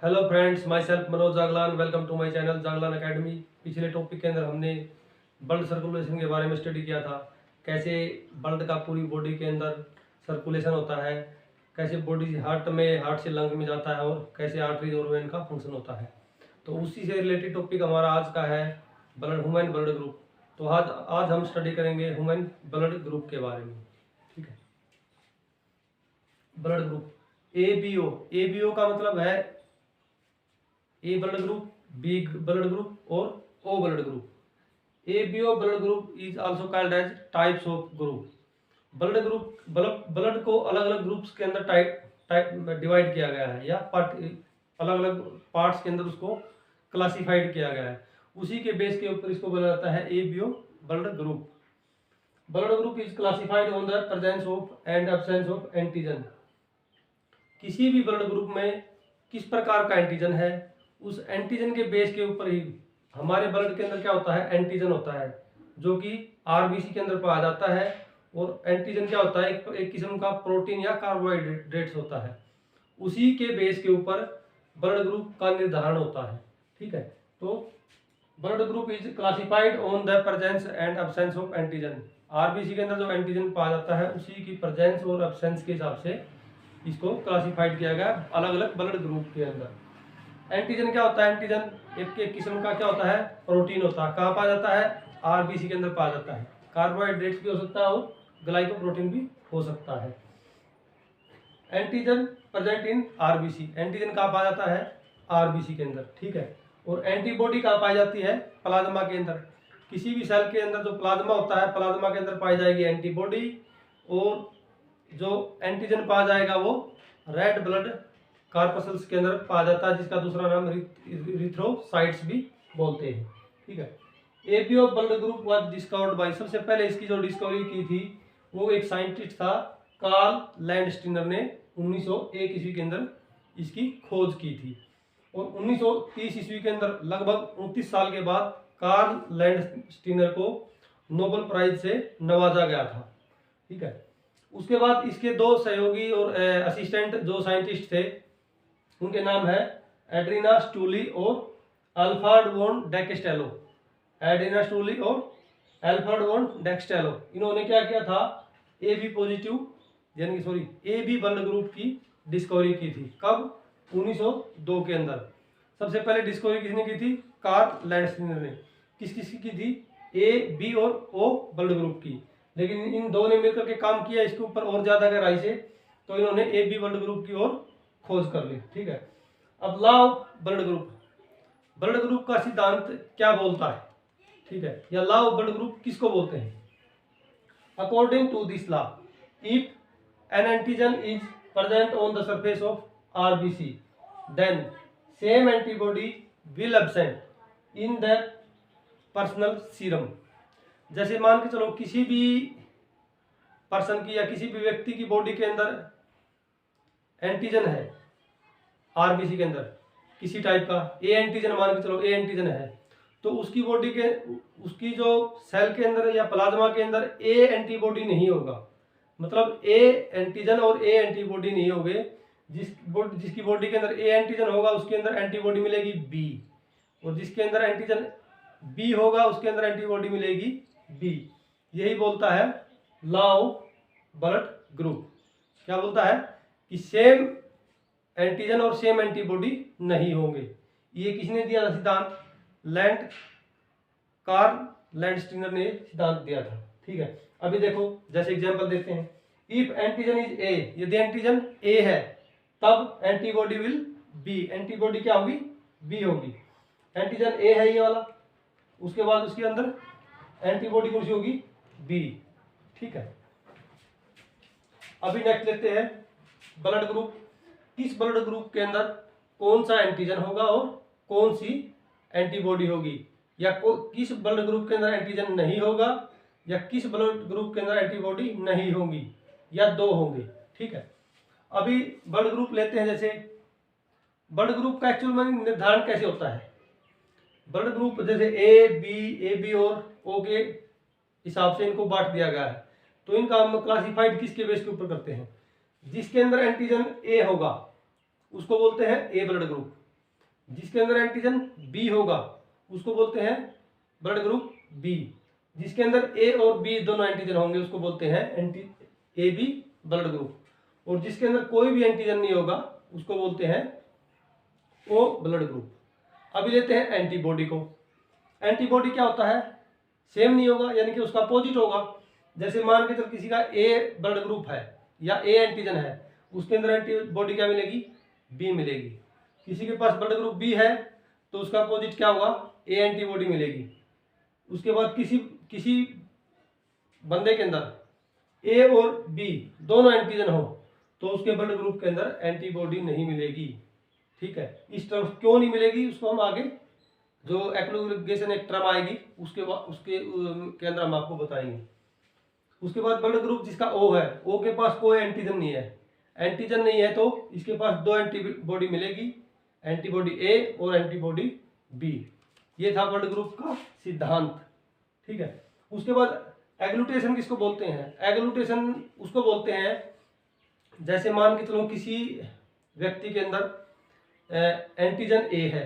Hello friends, myself Manoj Jaglan. Welcome to my channel Jaglan academy. पिछले topic के अंदर हमने ब्लड सर्कुलेशन के बारे में स्टडी किया था। कैसे ब्लड का पूरी बॉडी के अंदर सर्कुलेशन होता है, कैसे बॉडी हार्ट से लंग में जाता है और कैसे आर्टरीज और वेन का फंक्शन होता है। तो उसी से रिलेटेड टॉपिक हमारा आज का है ह्यूमन ब्लड ग्रुप। तो आज हम स्टडी करेंगे ह्यूमन ब्लड ग्रुप के बारे में। ठीक है, blood group A B O का मतलब है A blood group, B blood group और O blood group. ABO blood group is also called as types of group. Blood को अलग अलग ग्रुप्स के अंदर टाइप डिवाइड किया गया है या अलग अलग पार्ट्स के अंदर उसको क्लासिफाइड किया गया है। उसी के बेस के ऊपर इसको बोला जाता है ABO blood group. Blood group is classified on the presence of and absence of antigen. किसी भी ब्लड ग्रुप में किस प्रकार का एंटीजन है, उस एंटीजन के बेस के ऊपर ही हमारे ब्लड के अंदर क्या होता है, एंटीजन होता है, जो कि आरबीसी के अंदर पाया जाता है। और एंटीजन क्या होता है, एक किस्म का प्रोटीन या कार्बोहाइड्रेट्स होता है। उसी के बेस के ऊपर ब्लड ग्रुप का निर्धारण होता है। ठीक है, तो blood group is classified on the presence and absence of antigen. RBC के अंदर जो एंटीजन पाया जाता है उसी की प्रेजेंस और एब्सेंस के हिसाब से इसको क्लासिफाइड किया गया अलग अलग ब्लड ग्रुप के अंदर। एंटीजन क्या होता है, एंटीजन एक किस्म का क्या होता है, प्रोटीन होता है। कहाँ पाया जाता है, आरबीसी के अंदर पाया जाता है। कार्बोहाइड्रेट्स भी हो सकता है और ग्लाइकोप्रोटीन भी हो सकता है। Antigen present in RBC, antigen कहाँ पाया जाता है, आरबीसी के अंदर। ठीक है, और एंटीबॉडी कहाँ पाई जाती है, प्लाज्मा के अंदर। किसी भी सेल के अंदर जो प्लाज्मा होता है, प्लाज्मा के अंदर पाई जाएगी एंटीबॉडी। और जो एंटीजन पाया जाएगा वो रेड ब्लड कार्पसल्स के अंदर पाया जाता है, जिसका दूसरा नाम इरिथ्रोसाइट्स भी बोलते हैं। ठीक है, ABO blood group was discovered by, सबसे पहले इसकी जो डिस्कवरी की थी वो एक साइंटिस्ट था, कार्ल लैंडस्टीनर ने 1901 ईस्वी के अंदर इसकी खोज की थी। और 1930 ईस्वी के अंदर लगभग 29 साल के बाद कार्ल लैंडस्टीनर को नोबेल प्राइज से नवाजा गया था। ठीक है, उसके बाद इसके दो सहयोगी और असिस्टेंट जो साइंटिस्ट थे, उनके नाम है एड्रीना स्टूली और अल्फ्रेड वॉन डेक्स्टेलो। एड्रीना स्टूली और अल्फ्रेड वॉन डेक्स्टेलो, इन्होंने क्या किया था, AB पॉजिटिव यानी AB ब्लड ग्रुप की डिस्कवरी की थी। कब, 1902 के अंदर। सबसे पहले डिस्कवरी किसने की थी, कार्ल लैंडस्टीनर ने। किस की थी, A, B और O ब्लड ग्रुप की। लेकिन इन दो ने मिलकर के काम किया इसके ऊपर और ज्यादा गहराई से, तो इन्होंने AB ब्लड ग्रुप की ओर खोज कर ली। ठीक है, अब law of blood group, blood group का सिद्धांत क्या बोलता है, ठीक है, या लॉ ऑफ ब्लड ग्रुप किसको बोलते हैं। According to this law, if an antigen is present on the surface of RBC, then same antibody will absent in the personal serum. जैसे मान के चलो किसी भी पर्सन की या किसी भी व्यक्ति की बॉडी के अंदर एंटीजन है, आरबीसी के अंदर किसी टाइप का ए एंटीजन, मान के चलो ए एंटीजन है, तो उसकी बॉडी के उसकी जो सेल के अंदर या प्लाज्मा के अंदर ए एंटीबॉडी नहीं होगा। मतलब ए एंटीजन और ए एंटीबॉडी नहीं होंगे। जिसकी बॉडी के अंदर ए एंटीजन होगा उसके अंदर एंटीबॉडी मिलेगी बी, और जिसके अंदर एंटीजन बी होगा उसके अंदर एंटीबॉडी मिलेगी बी। यही बोलता है लॉ ऑफ ब्लड ग्रुप। क्या बोलता है कि सेम एंटीजन और सेम एंटीबॉडी नहीं होंगे। ये किसने दिया था सिद्धांत, कार्ल लैंडस्टीनर ने सिद्धांत दिया था। ठीक है, अभी देखो जैसे एग्जांपल देते हैं, इफ एंटीजन इज ए, यदि एंटीजन ए है तब एंटीबॉडी विल बी, एंटीबॉडी क्या होगी, बी होगी। एंटीजन ए है ये वाला, उसके बाद उसके अंदर एंटीबॉडी कौन सी होगी, बी। ठीक है, अभी नेक्स्ट लेते हैं ब्लड ग्रुप। किस ब्लड ग्रुप के अंदर कौन सा एंटीजन होगा और कौन सी एंटीबॉडी होगी, या किस ब्लड ग्रुप के अंदर एंटीजन नहीं होगा, या किस ब्लड ग्रुप के अंदर एंटीबॉडी नहीं होगी, या दो होंगे। ठीक है, अभी ब्लड ग्रुप लेते हैं। जैसे ब्लड ग्रुप का एक्चुअल में निर्धारण कैसे होता है, ब्लड ग्रुप जैसे ए बी और ओ के हिसाब से इनको बांट दिया गया है। तो इनका हम क्लासिफाइड किसके बेस के ऊपर करते हैं, जिसके अंदर एंटीजन ए होगा उसको बोलते हैं ए ब्लड ग्रुप। जिसके अंदर एंटीजन बी होगा उसको बोलते हैं ब्लड ग्रुप बी। जिसके अंदर ए और बी दोनों एंटीजन होंगे उसको बोलते हैं ए बी ब्लड ग्रुप। और जिसके अंदर कोई भी एंटीजन नहीं होगा उसको बोलते हैं ओ ब्लड ग्रुप। अभी लेते हैं एंटीबॉडी को। एंटीबॉडी क्या होता है? सेम नहीं होगा, यानी कि उसका अपोजिट होगा। जैसे मान के चल किसी का ए ब्लड ग्रुप है या ए एंटीजन है, उसके अंदर एंटीबॉडी क्या मिलेगी? बी मिलेगी। किसी के पास ब्लड ग्रुप बी है तो उसका अपोजिट क्या होगा? ए एंटीबॉडी मिलेगी। उसके बाद किसी बंदे के अंदर ए और बी दोनों एंटीजन हो तो उसके ब्लड ग्रुप के अंदर एंटीबॉडी नहीं मिलेगी। ठीक है, इस टर्म क्यों नहीं मिलेगी उसको हम आगे जो एग्रीगेशन एक टर्म आएगी उसके के अंदर हम आपको बताएंगे। उसके बाद ब्लड ग्रुप जिसका ओ है, ओ के पास कोई एंटीजन नहीं है। एंटीजन नहीं है तो इसके पास दो एंटीबॉडी मिलेगी, एंटीबॉडी ए और एंटीबॉडी बी। ये था ब्लड ग्रुप का सिद्धांत। ठीक है, उसके बाद एग्लूटेशन किसको बोलते हैं? एग्लूटेशन उसको बोलते हैं जैसे मान के चलो किसी व्यक्ति के अंदर एंटीजन ए है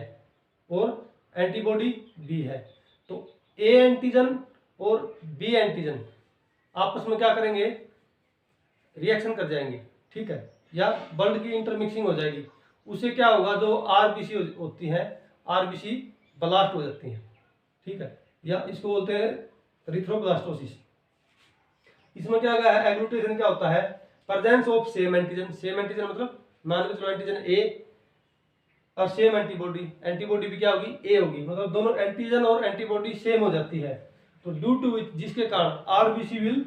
और एंटीबॉडी बी है, तो ए एंटीजन और बी एंटीजन आपस में क्या करेंगे? रिएक्शन कर जाएंगे। ठीक है, या ब्लड की इंटरमिक्सिंग हो जाएगी। उससे क्या होगा? जो आरबीसी होती है, आरबीसी ब्लास्ट हो जाती है। ठीक है, या इसको बोलते हैं रिथ्रोब्लास्टोसिस। इसमें क्या है? एग्लूटेशन क्या होता है? Presence of same antigen. Same antigen मतलब मान के चलो एंटीजन ए और सेम एंटीबॉडी, एंटीबॉडी भी क्या होगी? ए होगी। मतलब दोनों एंटीजन और एंटीबॉडी सेम हो जाती है तो ड्यू टू विच जिसके कारण RBC will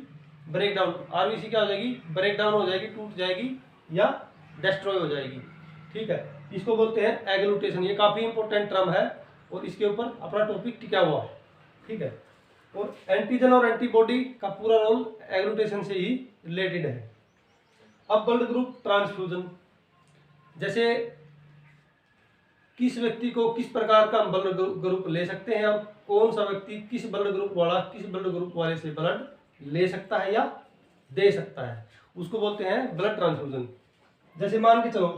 break down. RBC क्या हो जाएगी? ब्रेक डाउन हो जाएगी, टूट जाएगी या डिस्ट्रॉय हो जाएगी। ठीक है, इसको बोलते हैं एग्लूटेशन। ये काफी इंपॉर्टेंट टर्म है और इसके ऊपर अपना टॉपिक टिका हुआ है। ठीक है, और एंटीजन और एंटीबॉडी का पूरा रोल एग्लूटेशन से ही रिलेटेड है। अब ब्लड ग्रुप ट्रांसफ्यूजन, जैसे किस व्यक्ति को किस प्रकार का ब्लड ग्रुप ले सकते हैं और कौन सा व्यक्ति किस ब्लड ग्रुप वाला किस ब्लड ग्रुप वाले से ब्लड ले सकता है या दे सकता है, उसको बोलते हैं ब्लड ट्रांसफ्यूजन। जैसे मान के चलो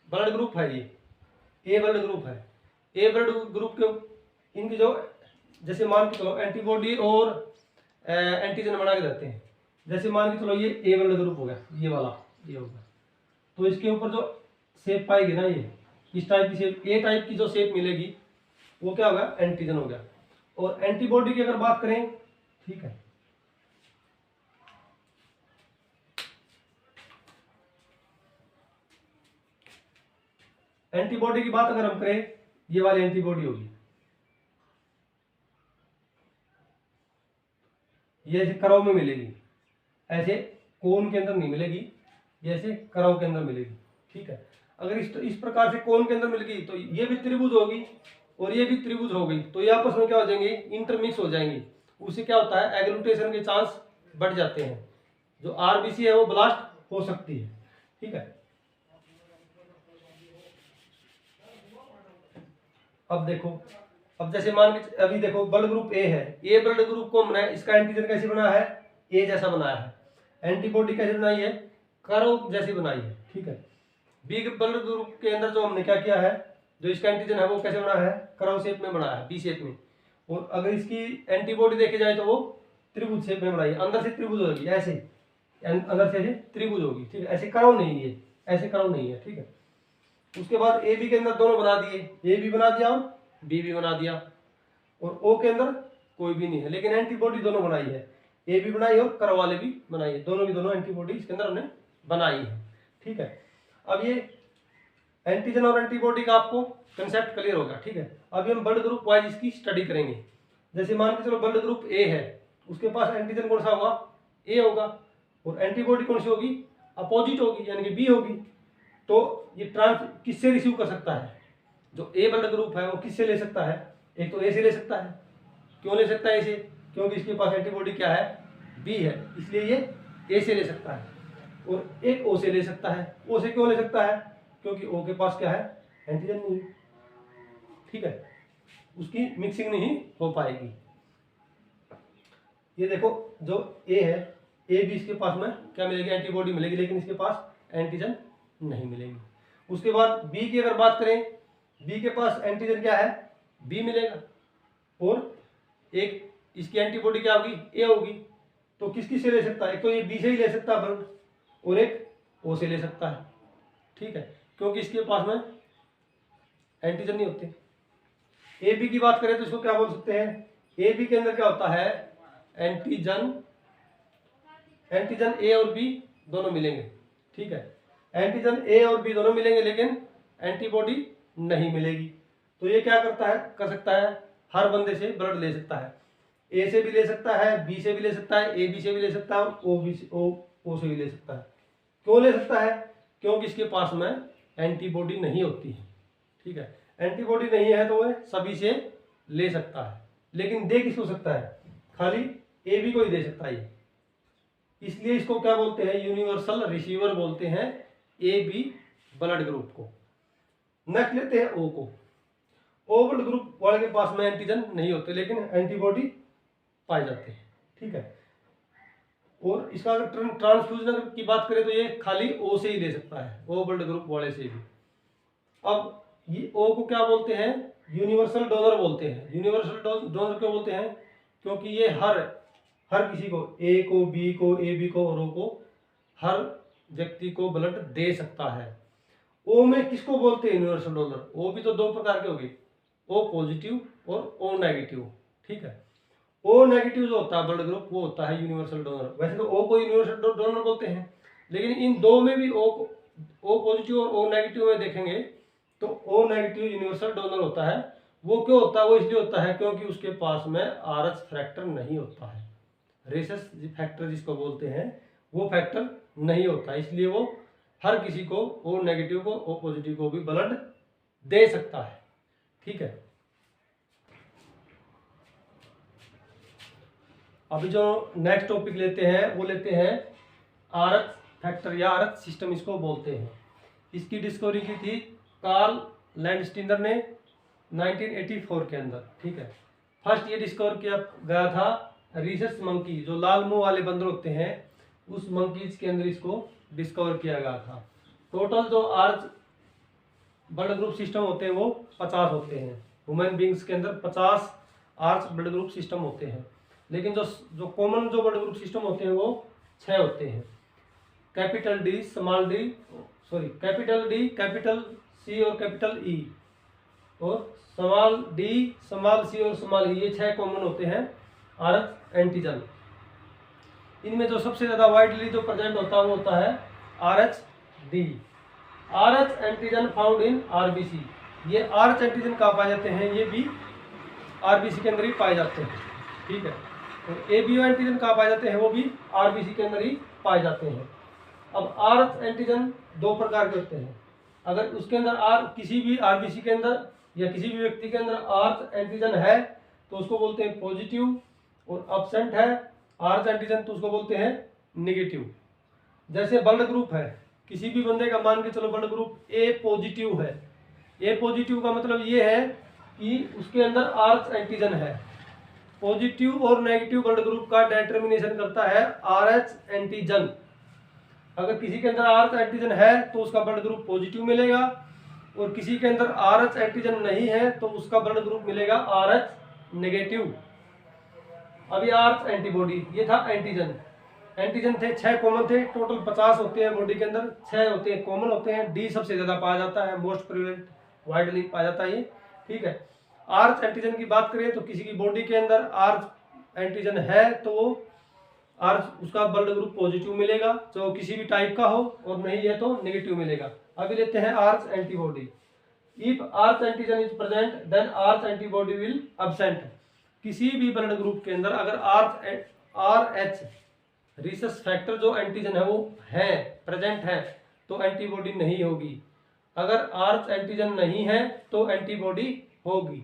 ब्लड ग्रुप है, ये ए ब्लड ग्रुप है। ए ब्लड ग्रुप के इनकी जो जैसे मान के चलो एंटीबॉडी और एंटीजन बना के देते हैं। जैसे मान के चलो ये ए ब्लड ग्रुप हो गया, ये वाला ये होगा, तो इसके ऊपर जो शेप पाएगी ना, ये इस टाइप की शेप, ए टाइप की जो शेप मिलेगी वो क्या होगा? एंटीजन हो गया। और एंटीबॉडी की अगर बात करें, ठीक है, एंटीबॉडी की बात अगर हम करें, ये वाली एंटीबॉडी होगी, ये ऐसे करव में मिलेगी, ऐसे कोन के अंदर नहीं मिलेगी, ये ऐसे करव के अंदर मिलेगी। ठीक है, अगर इस प्रकार से कोन के अंदर मिल गई तो ये भी त्रिभुज होगी और ये भी त्रिभुज हो गई, तो ये आपस में क्या हो जाएंगे? इंटरमिक्स हो जाएंगे। उससे क्या होता है? एग्लूटेशन के चांस बढ़ जाते हैं, जो आरबीसी है वो ब्लास्ट हो सकती है। ठीक है, अब देखो, अब जैसे मान के अभी देखो ब्लड ग्रुप ए है, ए ब्लड ग्रुप को बनाया, इसका एंटीजन कैसे बनाया है? ए जैसा बनाया है। एंटीबॉडी कैसे बनाई है? करव जैसी बनाई है। ठीक है, बी ब्लड ग्रुप के अंदर जो हमने क्या किया है, जो इसका एंटीजन है वो कैसे बनाया है? करव शेप में बनाया है, बी शेप में। और अगर इसकी एंटीबॉडी देखी जाए तो वो त्रिभुज शेप में बनाई है, अंदर से त्रिभुज होगी, ऐसे अंदर से ऐसे त्रिभुज होगी। ठीक है, ऐसे करव नहीं है, ऐसे करव नहीं है। ठीक है, उसके बाद ए बी के अंदर दोनों बना दिए, ए भी बना दिया और बी भी बना दिया, और ओ के अंदर कोई भी नहीं है, लेकिन एंटीबॉडी दोनों बनाई है, ए भी बनाई और करव वाले भी बनाई है, दोनों की दोनों एंटीबॉडी इसके अंदर हमने बनाई है। ठीक है, अब ये एंटीजन और एंटीबॉडी का आपको कंसेप्ट क्लियर होगा। ठीक है, अभी हम ब्लड ग्रुप वाइज इसकी स्टडी करेंगे। जैसे मान के चलो ब्लड ग्रुप ए है, उसके पास एंटीजन कौन सा होगा? ए होगा, और एंटीबॉडी कौन सी होगी? अपोजिट होगी, यानी कि बी होगी। तो ये ट्रांस किससे रिसीव कर सकता है? जो ए ब्लड ग्रुप है वो किससे ले सकता है? एक तो ए से ले सकता है। क्यों ले सकता है ए से? क्योंकि इसके पास एंटीबॉडी क्या है? बी है, इसलिए ये ए से ले सकता है। और एक ओ से ले सकता है। ओ से क्यों ले सकता है? क्योंकि ओ के पास क्या है? एंटीजन नहीं। ठीक है, उसकी मिक्सिंग नहीं हो पाएगी। ये देखो जो ए है, ए भी इसके पास में क्या मिलेगी? एंटीबॉडी मिलेगी, लेकिन इसके पास एंटीजन नहीं मिलेगी। उसके बाद बी की अगर बात करें, बी के पास एंटीजन क्या है, बी मिलेगा, और एक इसकी एंटीबॉडी क्या होगी, ए होगी। तो किसकी से ले सकता है, एक तो ये बी से ही ले सकता है ब्लड, और एक ओ से ले सकता है, ठीक है, क्योंकि इसके पास में एंटीजन नहीं होते। ए बी की बात करें तो इसको क्या बोल सकते हैं, ए बी के अंदर क्या होता है, एंटीजन, एंटीजन ए और बी दोनों मिलेंगे, ठीक है, एंटीजन ए और बी दोनों मिलेंगे, लेकिन एंटीबॉडी नहीं मिलेगी। तो ये क्या करता है, कर सकता है, हर बंदे से ब्लड ले सकता है, ए से भी ले सकता है, बी से भी ले सकता है, ए बी से भी ले सकता है, ओ बी से ओ से भी ले सकता है। क्यों ले सकता है, क्योंकि इसके पास में एंटीबॉडी नहीं होती है, ठीक है, एंटीबॉडी नहीं है तो वह सभी से ले सकता है, लेकिन दे किसको सकता है, खाली ए बी को ही दे सकता है, इसलिए इसको क्या बोलते हैं, यूनिवर्सल रिसीवर बोलते हैं, ए बी ब्लड ग्रुप को। नेक्स्ट लेते हैं ओ को। ओ ब्लड ग्रुप वाले के पास में एंटीजन नहीं होते, लेकिन एंटीबॉडी पाए जाते हैं, ठीक है, और इसका अगर ट्रांसफ्यूजन की बात करें तो ये खाली ओ से ही ले सकता है, ओ ब्लड ग्रुप वाले से भी। अब ये ओ को क्या बोलते हैं, यूनिवर्सल डोनर बोलते हैं। यूनिवर्सल डोनर क्यों बोलते हैं, क्योंकि ये हर किसी को, ए को, बी को, ए बी को और ओ को, हर व्यक्ति को ब्लड दे सकता है। ओ में किसको बोलते हैं यूनिवर्सल डोनर, ओ भी तो दो प्रकार के हो गए, ओ पॉजिटिव और ओ नेगेटिव, ठीक है, ओ नेगेटिव जो होता है ब्लड ग्रुप वो होता है यूनिवर्सल डोनर। वैसे तो ओ को यूनिवर्सल डोनर बोलते हैं, लेकिन इन दो में भी ओ पॉजिटिव और ओ नेगेटिव में देखेंगे तो ओ नेगेटिव यूनिवर्सल डोनर होता है। वो क्यों होता है, वो इसलिए होता है क्योंकि उसके पास में आरएच फैक्टर नहीं होता है, रेसस फैक्टर जिसको बोलते हैं वो फैक्टर नहीं होता, इसलिए वो हर किसी को, ओ नेगेटिव को, ओ पॉजिटिव को भी ब्लड दे सकता है, ठीक है। अभी जो नेक्स्ट टॉपिक लेते हैं वो लेते हैं आरएच फैक्टर या आरएच सिस्टम इसको बोलते हैं। इसकी डिस्कवरी की थी कार्ल लैंडस्टीनर ने 1984 के अंदर, ठीक है। फर्स्ट ये डिस्कवर किया गया था रीसस मंकी, जो लाल मुंह वाले बंदर होते हैं, उस मंकीज के अंदर इसको डिस्कवर किया गया था। टोटल जो आर्च ब्लड ग्रुप सिस्टम होते हैं वो 50 होते हैं। ह्यूमन बींग्स के अंदर 50 आर्च ब्लड ग्रुप सिस्टम होते हैं, लेकिन जो कॉमन जो ब्लड ग्रुप सिस्टम होते हैं वो 6 होते हैं। Capital D, small D, capital D, capital C और कैपिटल ई, और स्मॉल डी, स्मॉल सी और स्मॉल ई, ये 6 कॉमन होते हैं आरएच एंटीजन। इनमें जो सबसे ज्यादा वाइडली जो प्रेजेंट होता है वो होता है RH D. RH antigen found in RBC, ये आरएच एंटीजन कहाँ पाए जाते हैं, ये भी आरबीसी के अंदर ही पाए जाते हैं, ठीक है। और एबीओ एंटीजन कहाँ पाए जाते हैं, वो भी आरबीसी के अंदर ही पाए जाते हैं। अब आरएच एंटीजन दो प्रकार के होते हैं। अगर उसके अंदर किसी भी आरबीसी के अंदर या किसी भी व्यक्ति के अंदर आरएच एंटीजन है तो उसको बोलते हैं पॉजिटिव, और एब्सेंट है आरएच एंटीजन तो उसको बोलते हैं नेगेटिव। जैसे ब्लड ग्रुप है, किसी भी बंदे का मान के चलो ब्लड ग्रुप ए पॉजिटिव है, ए पॉजिटिव का मतलब ये है कि उसके अंदर आरएच एंटीजन है। पॉजिटिव और नेगेटिव ब्लड ग्रुप का डिटर्मिनेशन करता है आरएच एंटीजन। अगर किसी के अंदर आरएच एंटीजन है तो उसका ब्लड ग्रुप पॉजिटिव मिलेगा, और किसी के अंदर आरएच एंटीजन नहीं है तो उसका ब्लड ग्रुप मिलेगा आरएच नेगेटिव। अभी आरएच एंटीबॉडी, ये था एंटीजन। एंटीजन थे 6 कॉमन थे, टोटल 50 होते हैं बॉडी के अंदर, 6 होते हैं कॉमन होते हैं। डी सबसे ज्यादा पाया जाता है, मोस्ट प्रिवेलेंट वाइडली पाया जाता है ये, ठीक है। आरएच एंटीजन की बात करें तो किसी की बॉडी के अंदर आरएच एंटीजन है तो आरएच उसका ब्लड ग्रुप पॉजिटिव मिलेगा, जो किसी भी टाइप का हो, और नहीं है तो नेगेटिव मिलेगा। अभी लेते हैं RH antibody. If RH antigen is present then RH antibody will absent. किसी भी ब्लड ग्रुप के अंदर अगर आरएच रीसस फैक्टर जो एंटीजन है वो है, प्रेजेंट है, तो एंटीबॉडी नहीं होगी। अगर आरएच एंटीजन नहीं है तो एंटीबॉडी होगी।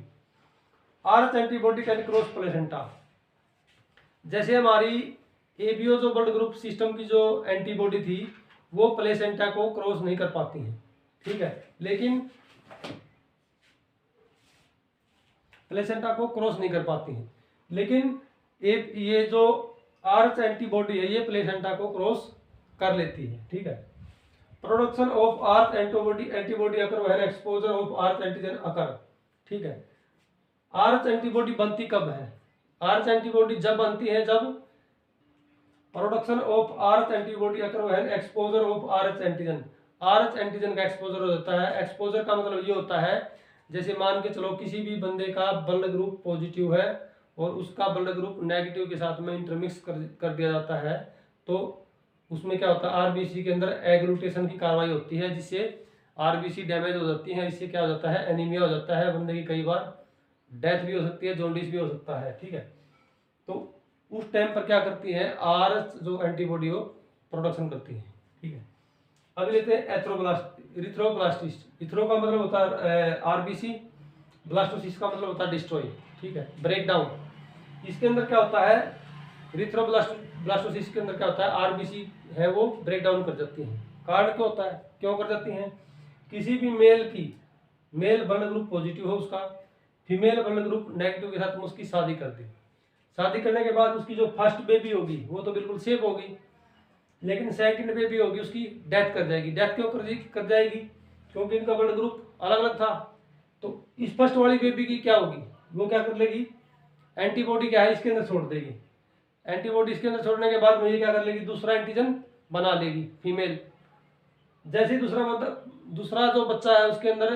RH antibody can cross placenta. जैसे हमारी एबीओ जो ब्लड ग्रुप सिस्टम की जो एंटीबॉडी थी वो प्लेसेंटा को क्रॉस नहीं कर पाती है, ठीक है, लेकिन प्लेसेंटा को क्रॉस नहीं कर पाती है, लेकिन ये जो आरएच एंटीबॉडी है ये प्लेसेंटा को क्रॉस कर लेती है, ठीक है। Production of Rh antibody occur when exposure of Rh antigen occur. ठीक है, आर्च एंटीबॉडी बनती कब है? आर्च एंटीबॉडी जब बनती है जब production of Rh antibody occur when exposure of Rh antigen, arch antigen का एक्सपोजर हो जाता है। एक्सपोजर का मतलब ये होता है, जैसे मान के चलो किसी भी बंदे का ब्लड ग्रुप पॉजिटिव है और उसका ब्लड ग्रुप नेगेटिव के साथ में इंटरमिक्स कर दिया जाता है, तो उसमें क्या होता है, आरबीसी के अंदर एग्लूटेशन की कार्रवाई होती है, जिससे आरबीसी डैमेज हो जाती है। इससे क्या हो जाता है, एनीमिया हो जाता है, बंदे की कई बार डेथ भी हो सकती है, जॉन्डिस भी हो सकता है। ठीक है, तो उस टाइम पर क्या करती है, आर्च जो एंटीबॉडी हो प्रोडक्शन करती है। ठीक है, अब लेते हैं इथ्रोब्लास्टिस्ट। इथ्रो का मतलब होता है आरबीसी, ब्लास्टोसिस का मतलब होता है डिस्ट्रॉय। ठीक है, ब्रेक डाउन। इसके अंदर क्या होता है, इथ्रोब्लास्टोसिस के अंदर क्या होता है, आरबीसी है वो ब्रेक डाउन कर जाती है। कारण क्यों होता है, क्यों कर जाती हैं? किसी भी मेल ब्लड ग्रुप पॉजिटिव हो, उसका फीमेल ब्लड ग्रुप नेगेटिव के साथ में उसकी शादी कर दी। शादी करने के बाद उसकी जो फर्स्ट बेबी होगी वो तो बिल्कुल सेफ होगी, लेकिन सेकंड बेबी होगी उसकी डेथ कर जाएगी। डेथ क्यों कर जाएगी? क्योंकि इनका ब्लड ग्रुप अलग अलग था। तो इस फर्स्ट वाली बेबी की क्या होगी, वो क्या कर लेगी, एंटीबॉडी क्या है इसके अंदर छोड़ देगी। एंटीबॉडी इसके अंदर छोड़ने के बाद में ये क्या कर लेगी, दूसरा एंटीजन बना लेगी फीमेल। जैसे ही दूसरा जो बच्चा है उसके अंदर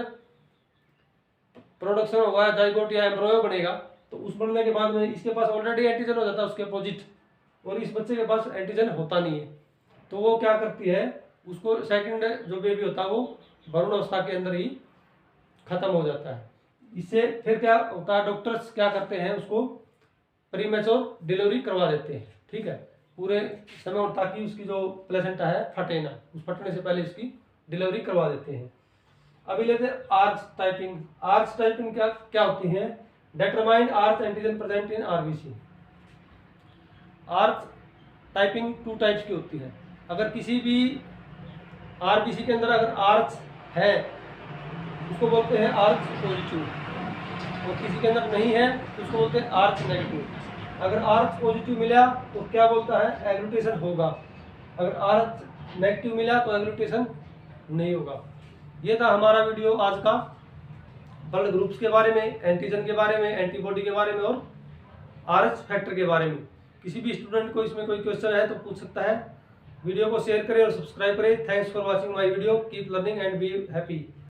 प्रोडक्शन होगा, जाइगोट या एम्ब्रियो बनेगा, तो उस बनने के बाद में इसके पास ऑलरेडी एंटीजन हो जाता है उसके अपोजिट, और इस बच्चे के पास एंटीजन होता नहीं है। तो वो क्या करती है, उसको सेकंड जो बेबी होता है वो भ्रूण अवस्था के अंदर ही खत्म हो जाता है। इससे फिर क्या होता है, डॉक्टर्स क्या करते हैं, उसको प्रीमेच्योर डिलीवरी करवा देते हैं। ठीक है, पूरे समय, ताकि उसकी जो प्लेसेंटा है फटे ना, उस फटने से पहले इसकी डिलीवरी करवा देते हैं। अभी लेते हैं आर्च टाइपिंग। आर्च टाइपिंग क्या होती है, determine arch antigen present in RBC. Arch typing 2 types की होती है। अगर किसी भी आरबीसी के अंदर अगर आर्च है उसको बोलते हैं आर्च पॉजिटिव, और किसी के अंदर नहीं है तो उसको बोलते हैं आर्च नेगेटिव। अगर आर्च पॉजिटिव मिला तो क्या बोलता है, एग्लूटेशन होगा। अगर आर्च नेगेटिव मिला तो एग्लूटेशन नहीं होगा। ये था हमारा वीडियो आज का, ब्लड ग्रुप्स के बारे में, एंटीजन के बारे में, एंटीबॉडी के बारे में और आरएच फैक्टर के बारे में। किसी भी स्टूडेंट को इसमें कोई क्वेश्चन है तो पूछ सकता है। वीडियो को शेयर करें और सब्सक्राइब करें। Thanks for watching my video. Keep learning and be happy.